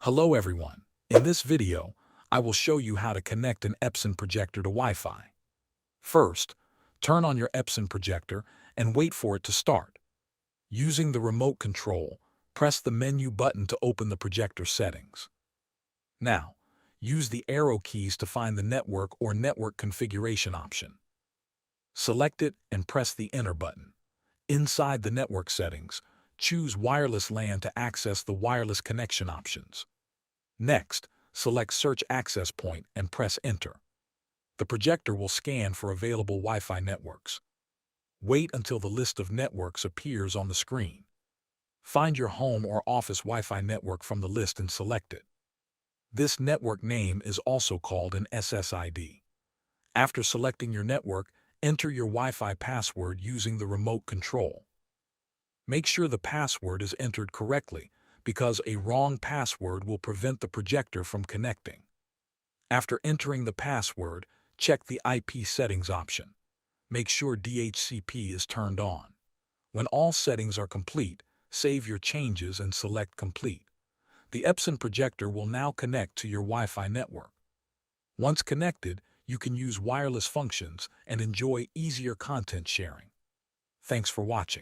Hello everyone. In this video, I will show you how to connect an EPSON projector to Wi-Fi. First, turn on your EPSON projector and wait for it to start. Using the remote control, press the menu button to open the projector settings. Now, use the arrow keys to find the network or network configuration option. Select it and press the Enter button. Inside the network settings, choose Wireless LAN to access the wireless connection options. Next, select Search Access Point and press Enter. The projector will scan for available Wi-Fi networks. Wait until the list of networks appears on the screen. Find your home or office Wi-Fi network from the list and select it. This network name is also called an SSID. After selecting your network, enter your Wi-Fi password using the remote control. Make sure the password is entered correctly, because a wrong password will prevent the projector from connecting. After entering the password, check the IP settings option. Make sure DHCP is turned on. When all settings are complete, save your changes and select Complete. The EPSON projector will now connect to your Wi-Fi network. Once connected, you can use wireless functions and enjoy easier content sharing. Thanks for watching.